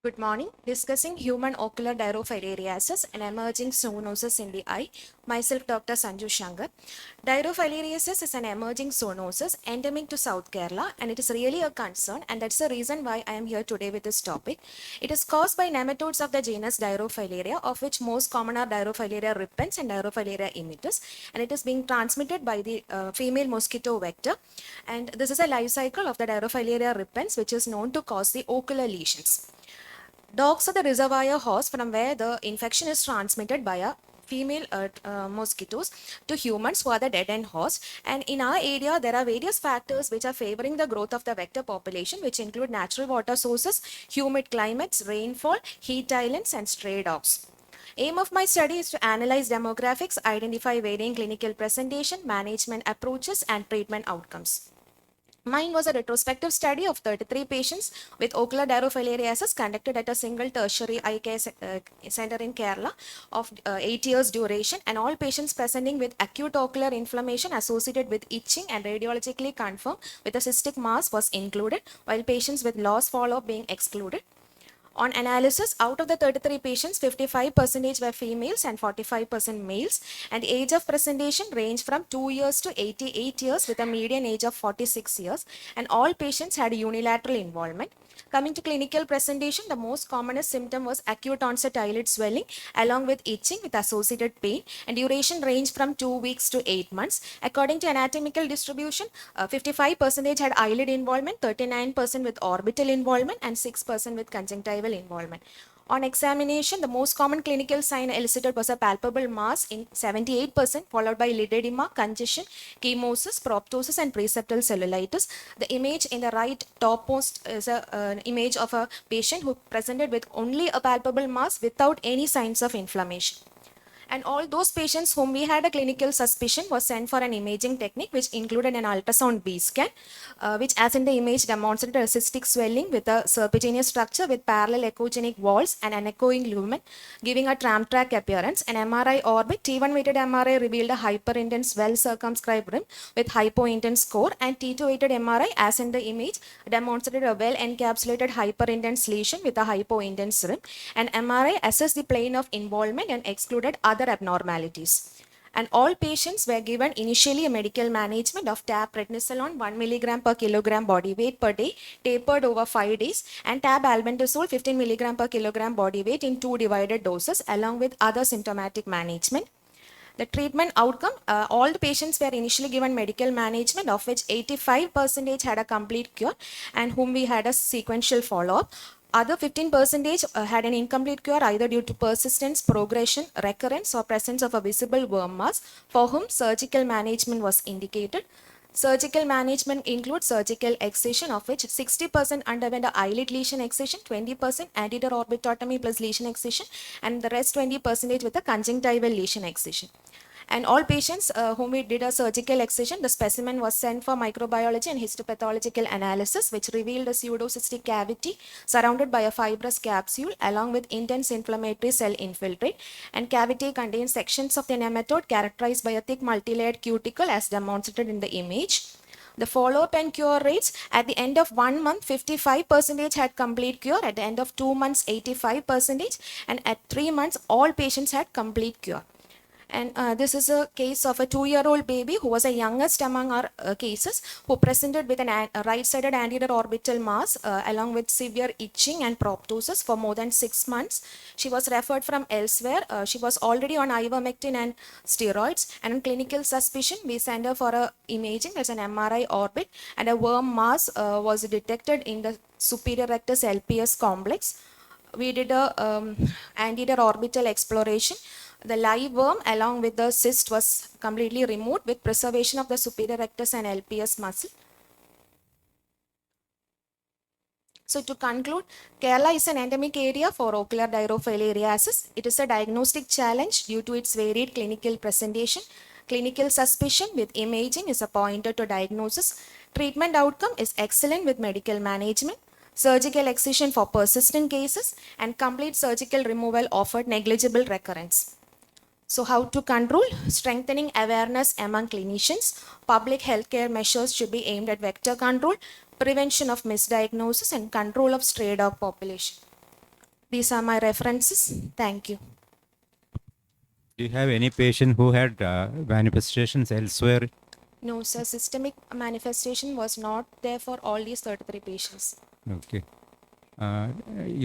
Good morning. Discussing human ocular dirofilariasis and emerging zoonosis in the eye. Myself, Dr. Sanju Shankar. Dirofilariasis is an emerging zoonosis endemic to South Kerala, and it is really a concern, and that's the reason why I am here today with this topic. It is caused by nematodes of the genus Dirofilaria, of which most common are Dirofilaria repens and Dirofilaria immitis, and it is being transmitted by the female mosquito vector. And this is a life cycle of the Dirofilaria repens, which is known to cause the ocular lesions. Dogs are the reservoir host from where the infection is transmitted by a female mosquitoes to humans who are the dead end host. And in our area, there are various factors which are favoring the growth of the vector population, which include natural water sources, humid climates, rainfall, heat islands, and stray dogs. Aim of my study is to analyze demographics, identify varying clinical presentation, management approaches, and treatment outcomes. Mine was a retrospective study of 33 patients with ocular dirofilariasis conducted at a single tertiary eye care center in Kerala of 8 years duration, and all patients presenting with acute ocular inflammation associated with itching and radiologically confirmed with a cystic mass was included, while patients with loss follow-up being excluded. On analysis, out of the 33 patients, 55% were females and 45% males, and the age of presentation ranged from 2 years to 88 years with a median age of 46 years, and all patients had unilateral involvement. Coming to clinical presentation, the most commonest symptom was acute onset eyelid swelling along with itching with associated pain, and duration ranged from 2 weeks to 8 months. According to anatomical distribution, 55% had eyelid involvement, 39% with orbital involvement, and 6% with conjunctival involvement. On examination, the most common clinical sign elicited was a palpable mass in 78%, followed by lid edema, congestion, chemosis, proptosis, and preseptal cellulitis. The image in the right topmost is an image of a patient who presented with only a palpable mass without any signs of inflammation. And all those patients whom we had a clinical suspicion was sent for an imaging technique which included an ultrasound B scan, which as in the image demonstrated a cystic swelling with a serpiginous structure with parallel echogenic walls and an echoing lumen giving a tram track appearance. An MRI orbit, T1 weighted MRI revealed a hyperintense well circumscribed rim with hypointense core, and T2 weighted MRI as in the image demonstrated a well encapsulated hyperintense lesion with a hypointense rim. And MRI assessed the plane of involvement and excluded other abnormalities. And all patients were given initially a medical management of tab prednisolone 1 milligram per kilogram body weight per day, tapered over 5 days, and tab albendazole 15 milligram per kilogram body weight in 2 divided doses, along with other symptomatic management. The treatment outcome, all the patients were initially given medical management, of which 85% had a complete cure and whom we had a sequential follow-up. Other 15% had an incomplete cure either due to persistence, progression, recurrence, or presence of a visible worm mass, for whom surgical management was indicated. Surgical management includes surgical excision, of which 60% underwent a eyelid lesion excision, 20% anterior orbitotomy plus lesion excision, and the rest 20% with a conjunctival lesion excision. And all patients whom we did a surgical excision, the specimen was sent for microbiology and histopathological analysis, which revealed a pseudocystic cavity surrounded by a fibrous capsule along with intense inflammatory cell infiltrate. And cavity contains sections of the nematode characterized by a thick multilayered cuticle as demonstrated in the image. The follow-up and cure rates, at the end of 1 month, 55% had complete cure. At the end of 2 months, 85%. And at 3 months, all patients had complete cure. And this is a case of a 2-year-old baby who was the youngest among our cases, who presented with a right-sided anterior orbital mass along with severe itching and proptosis for more than 6 months. She was referred from elsewhere. She was already on ivermectin and steroids, and on clinical suspicion, we sent her for a imaging as an MRI orbit, and a worm mass was detected in the superior rectus LPS complex. We did a anterior orbital exploration. The live worm along with the cyst was completely removed with preservation of the superior rectus and LPS muscle. So to conclude, Kerala is an endemic area for ocular dirofilariasis. It is a diagnostic challenge due to its varied clinical presentation. Clinical suspicion with imaging is a pointer to diagnosis. Treatment outcome is excellent with medical management. Surgical excision for persistent cases, and complete surgical removal offered negligible recurrence. So how to control? Strengthening awareness among clinicians. Public healthcare measures should be aimed at vector control, prevention of misdiagnosis, and control of stray dog population. These are my references. Thank you. Do you have any patient who had manifestations elsewhere? No, sir, systemic manifestation was not there for all these 33 patients. Okay.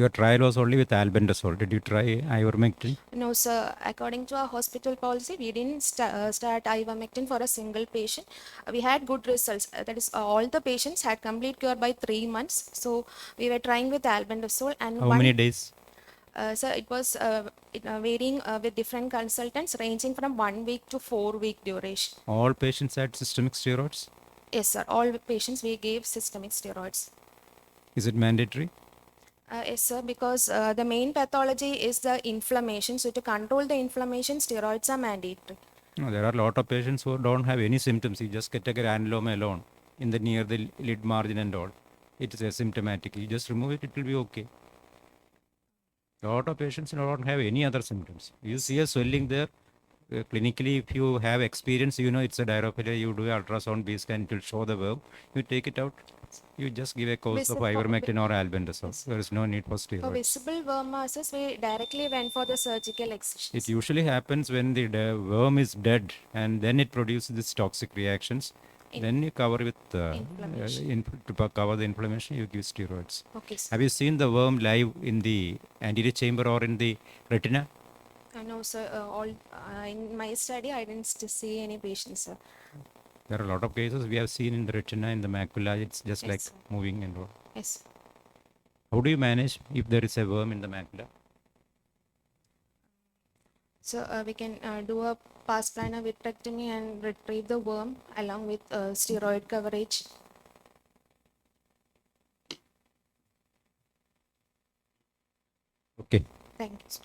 Your trial was only with albendazole. Did you try ivermectin? No, sir. According to our hospital policy, we didn't start ivermectin for a single patient. We had good results. That is, all the patients had complete cure by 3 months. So we were trying with albendazole and How many days? So it was varying with different consultants, ranging from 1 week to 4 week duration. All patients had systemic steroids? Yes, sir. All patients we gave systemic steroids. Is it mandatory? Yes, sir, because the main pathology is the inflammation. So to control the inflammation, steroids are mandatory. No, there are a lot of patients who don't have any symptoms. You just get a granuloma alone in the near the lid margin and all. It is asymptomatic. You just remove it, it will be okay. A lot of patients don't have any other symptoms. You see a swelling there. Clinically, if you have experience, you know it's a dirophilia. You do ultrasound B scan, it will show the verb. You take it out. You just give a course of ivermectin or albendazole. There is no need for For steroids. visible worm masses, we directly went for the surgical excisions. It usually happens when the worm is dead and then it produces these toxic reactions. Then you cover with to cover the inflammation, you give steroids. Okay, sir. Have you seen the worm live in the anterior chamber or in the retina? No, sir. In my study, I didn't see any patients, sir. There are a lot of cases we have seen in the retina, in the macula. It's just Yes, like sir. moving and all. Yes. How do you manage if there is a worm in the macula? So we can do a pars plana vitrectomy and retrieve the worm along with steroid coverage. Okay. Thank you, sir.